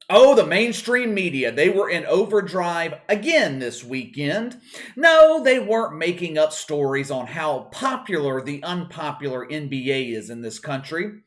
Oh, the mainstream media, they were in overdrive again this weekend. No, they weren't making up stories on how popular the unpopular NBA is in this country.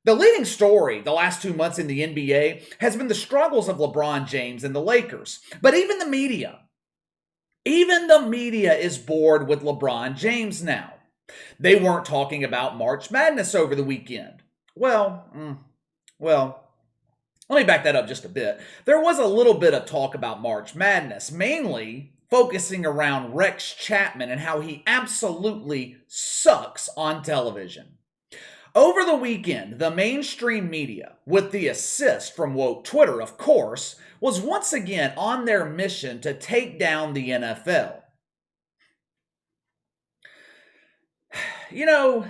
The leading story the last 2 months in the NBA has been the struggles of LeBron James and the Lakers. But even the media is bored with LeBron James now. They weren't talking about March Madness over the weekend. Well, well, let me back that up just a bit. There was a little bit of talk about March Madness, mainly focusing around Rex Chapman and how he absolutely sucks on television. Over the weekend, the mainstream media, with the assist from woke Twitter, of course, was once again on their mission to take down the NFL. You know,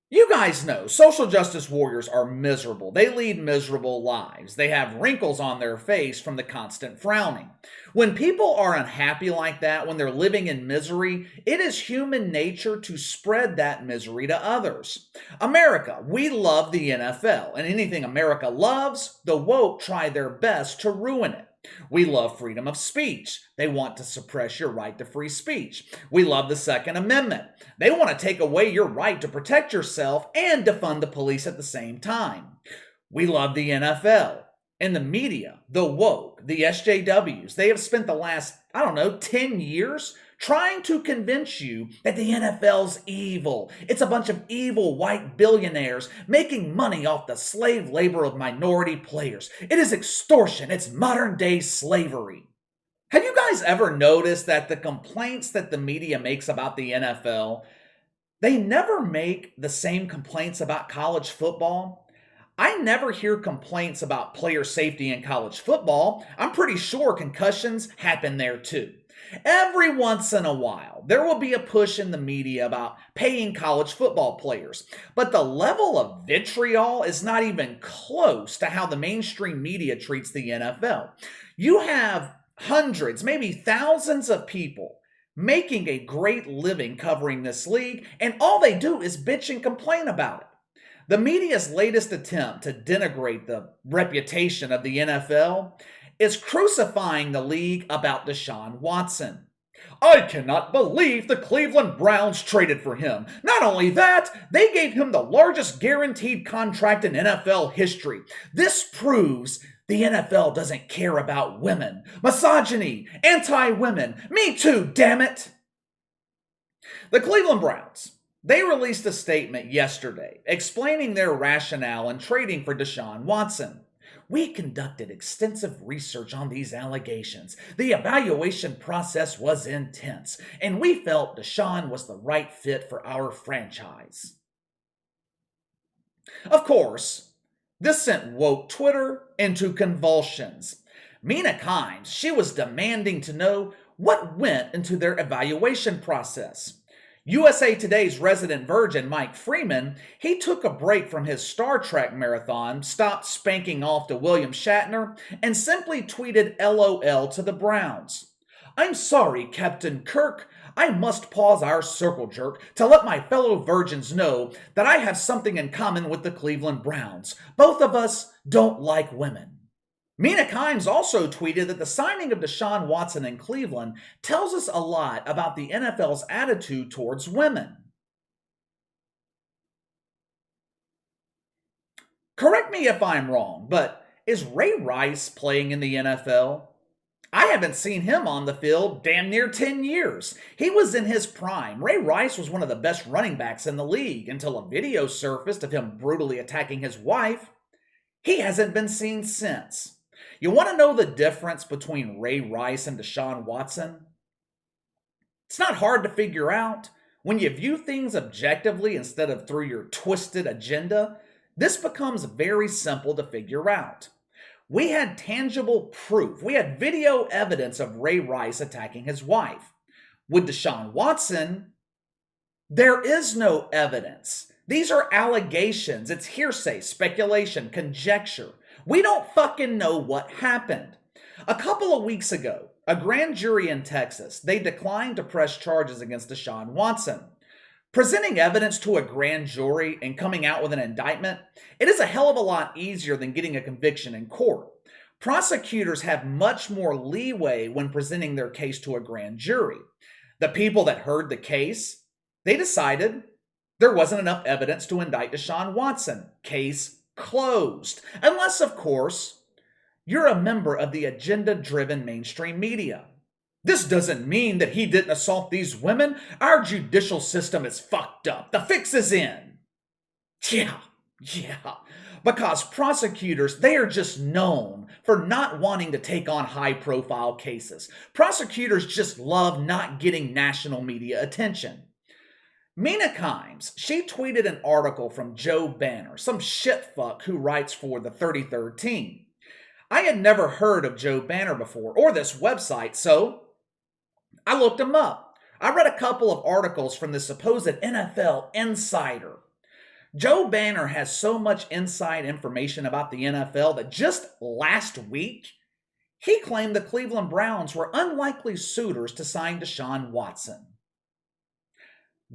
you guys know social justice warriors are miserable. They lead miserable lives. They have wrinkles on their face from the constant frowning. When people are unhappy like that, when they're living in misery, it is human nature to spread that misery to others. America, we love the NFL, and anything America loves, the woke try their best to ruin it. We love freedom of speech. They want to suppress your right to free speech. We love the Second Amendment. They want to take away your right to protect yourself and defund the police at the same time. We love the NFL. And the media, the woke, the SJWs, they have spent the last, 10 years trying to convince you that the NFL's evil. It's a bunch of evil white billionaires making money off the slave labor of minority players. It is extortion. It's modern day slavery. Have you guys ever noticed that the complaints that the media makes about the NFL, they never make the same complaints about college football? I never hear complaints about player safety in college football. I'm pretty sure concussions happen there too. Every once in a while, there will be a push in the media about paying college football players, but the level of vitriol is not even close to how the mainstream media treats the NFL. You have hundreds, maybe thousands of people making a great living covering this league, and all they do is bitch and complain about it. The media's latest attempt to denigrate the reputation of the NFL is crucifying the league about Deshaun Watson. I cannot believe the Cleveland Browns traded for him. Not only that, they gave him the largest guaranteed contract in NFL history. This proves the NFL doesn't care about women, misogyny, anti women. Me too, damn it! The Cleveland Browns. They released a statement yesterday explaining their rationale in trading for Deshaun Watson. We conducted extensive research on these allegations. The evaluation process was intense, and we felt Deshaun was the right fit for our franchise. Of course, this sent woke Twitter into convulsions. Mina Kimes, she was demanding to know what went into their evaluation process. USA Today's resident virgin, Mike Freeman, he took a break from his Star Trek marathon, stopped spanking off to William Shatner, and simply tweeted LOL to the Browns. I'm sorry, Captain Kirk. I must pause our circle jerk to let my fellow virgins know that I have something in common with the Cleveland Browns. Both of us don't like women. Mina Kimes also tweeted that the signing of Deshaun Watson in Cleveland tells us a lot about the NFL's attitude towards women. Correct me if I'm wrong, but is Ray Rice playing in the NFL? I haven't seen him on the field damn near 10 years. He was in his prime. Ray Rice was one of the best running backs in the league until a video surfaced of him brutally attacking his wife. He hasn't been seen since. You want to know the difference between Ray Rice and Deshaun Watson? It's not hard to figure out. When you view things objectively instead of through your twisted agenda, this becomes very simple to figure out. We had tangible proof. We had video evidence of Ray Rice attacking his wife. With Deshaun Watson, there is no evidence. These are allegations. It's hearsay, speculation, conjecture. We don't fucking know what happened. A couple of weeks ago, a grand jury in Texas, they declined to press charges against Deshaun Watson. Presenting evidence to a grand jury and coming out with an indictment, it is a hell of a lot easier than getting a conviction in court. Prosecutors have much more leeway when presenting their case to a grand jury. The people that heard the case, they decided there wasn't enough evidence to indict Deshaun Watson. Case closed. Unless, of course, you're a member of the agenda-driven mainstream media. This doesn't mean that he didn't assault these women. Our judicial system is fucked up. The fix is in. Yeah. Because prosecutors, they are just known for not wanting to take on high-profile cases. Prosecutors just love not getting national media attention. Mina Kimes, she tweeted an article from Joe Banner, some shitfuck who writes for the 33rd Team. I had never heard of Joe Banner before, or this website, so I looked him up. I read a couple of articles from the supposed NFL insider. Joe Banner has so much inside information about the NFL that just last week, he claimed the Cleveland Browns were unlikely suitors to sign Deshaun Watson.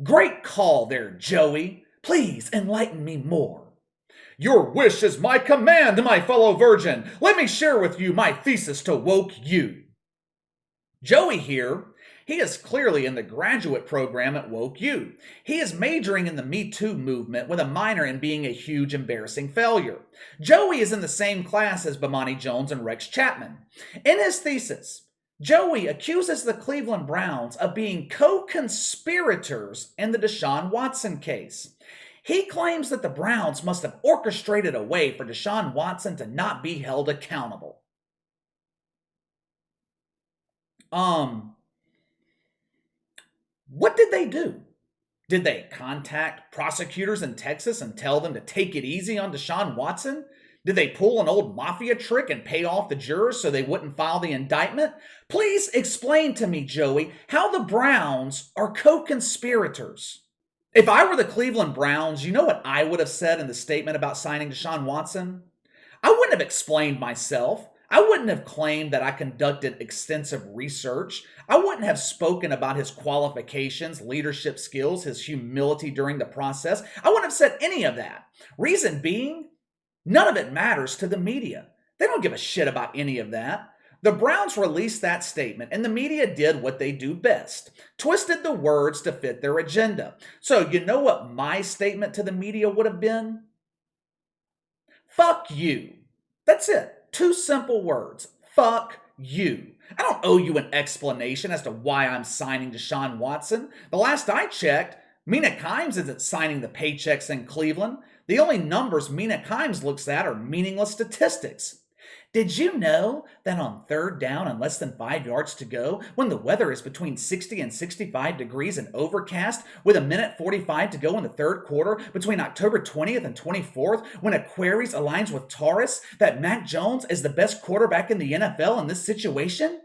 Great call there, Joey. Please enlighten me more. Your wish is my command, my fellow virgin. Let me share with you my thesis to woke you. Joey here, he is clearly in the graduate program at Woke U. He is majoring in the Me Too movement with a minor in being a huge embarrassing failure. Joey is in the same class as Bomani Jones and Rex Chapman. In his thesis, Joey accuses the Cleveland Browns of being co-conspirators in the Deshaun Watson case. He claims that the Browns must have orchestrated a way for Deshaun Watson to not be held accountable. What did they do? Did they contact prosecutors in Texas and tell them to take it easy on Deshaun Watson? Did they pull an old mafia trick and pay off the jurors so they wouldn't file the indictment? Please explain to me, Joey, how the Browns are co-conspirators. If I were the Cleveland Browns, you know what I would have said in the statement about signing Deshaun Watson? I wouldn't have explained myself. I wouldn't have claimed that I conducted extensive research. I wouldn't have spoken about his qualifications, leadership skills, his humility during the process. I wouldn't have said any of that. Reason being, none of it matters to the media. They don't give a shit about any of that. The Browns released that statement, and the media did what they do best. Twisted the words to fit their agenda. So you know what my statement to the media would have been? Fuck you. That's it. 2 simple words. Fuck you. I don't owe you an explanation as to why I'm signing Deshaun Watson. The last I checked, Mina Kimes isn't signing the paychecks in Cleveland. The only numbers Mina Kimes looks at are meaningless statistics. Did you know that on 3rd down and less than 5 yards to go, when the weather is between 60 and 65 degrees and overcast, with 1:45 to go in the 3rd quarter, between October 20th and 24th, when Aquarius aligns with Taurus, that Mac Jones is the best quarterback in the NFL in this situation?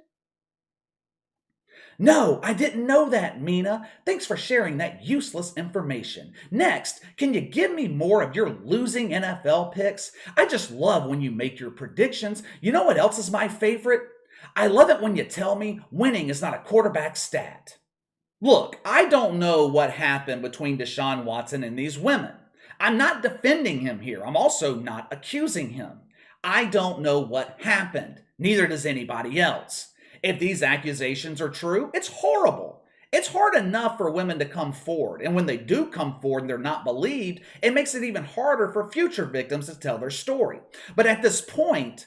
No, I didn't know that, Mina. Thanks for sharing that useless information. Next, can you give me more of your losing NFL picks? I just love when you make your predictions. You know what else is my favorite? I love it when you tell me winning is not a quarterback stat. Look, I don't know what happened between Deshaun Watson and these women. I'm not defending him here. I'm also not accusing him. I don't know what happened. Neither does anybody else. If these accusations are true, it's horrible. It's hard enough for women to come forward, and when they do come forward and they're not believed, it makes it even harder for future victims to tell their story. But at this point,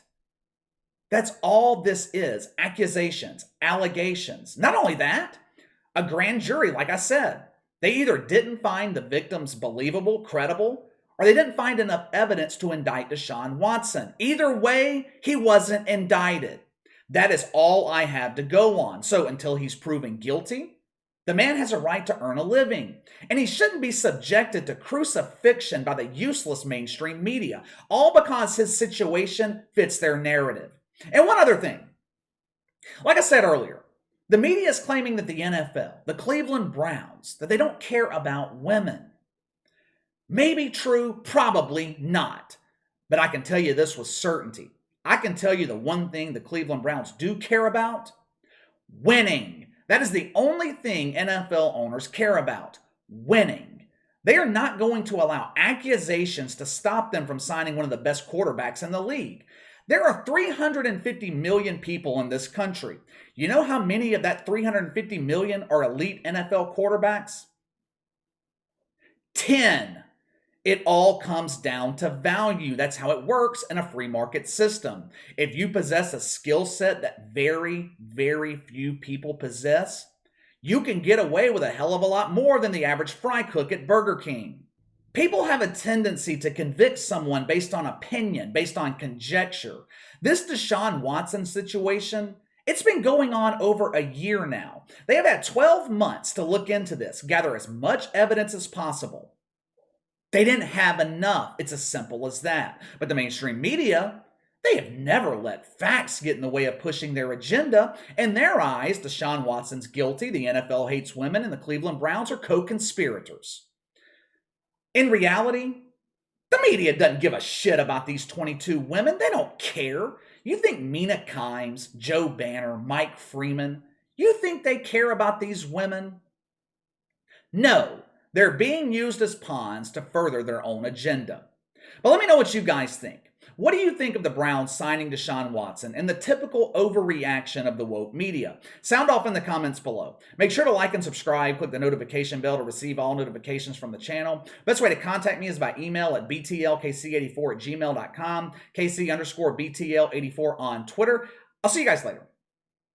that's all this is, accusations, allegations. Not only that, a grand jury, like I said, they either didn't find the victims believable, credible, or they didn't find enough evidence to indict Deshaun Watson. Either way, he wasn't indicted. That is all I have to go on. So until he's proven guilty, the man has a right to earn a living. And he shouldn't be subjected to crucifixion by the useless mainstream media, all because his situation fits their narrative. And one other thing. Like I said earlier, the media is claiming that the NFL, the Cleveland Browns, that they don't care about women. Maybe true, probably not. But I can tell you this with certainty. I can tell you the one thing the Cleveland Browns do care about: winning. That is the only thing NFL owners care about. winning. They are not going to allow accusations to stop them from signing one of the best quarterbacks in the league. There are 350 million people in this country. You know how many of that 350 million are elite NFL quarterbacks? 10. It all comes down to value. That's how it works in a free market system. If you possess a skill set that very, very few people possess, you can get away with a hell of a lot more than the average fry cook at Burger King. People have a tendency to convict someone based on opinion, based on conjecture. This Deshaun Watson situation, it's been going on over a year now. They have had 12 months to look into this, gather as much evidence as possible. They didn't have enough. It's as simple as that. But the mainstream media, they have never let facts get in the way of pushing their agenda. In their eyes, Deshaun Watson's guilty, the NFL hates women, and the Cleveland Browns are co-conspirators. In reality, the media doesn't give a shit about these 22 women. They don't care. You think Mina Kimes, Joe Banner, Mike Freeman, you think they care about these women? No, they're being used as pawns to further their own agenda. But let me know what you guys think. What do you think of the Browns signing Deshaun Watson and the typical overreaction of the woke media? Sound off in the comments below. Make sure to like and subscribe. Click the notification bell to receive all notifications from the channel. Best way to contact me is by email at btlkc84@gmail.com, KC_BTL84 on Twitter. I'll see you guys later.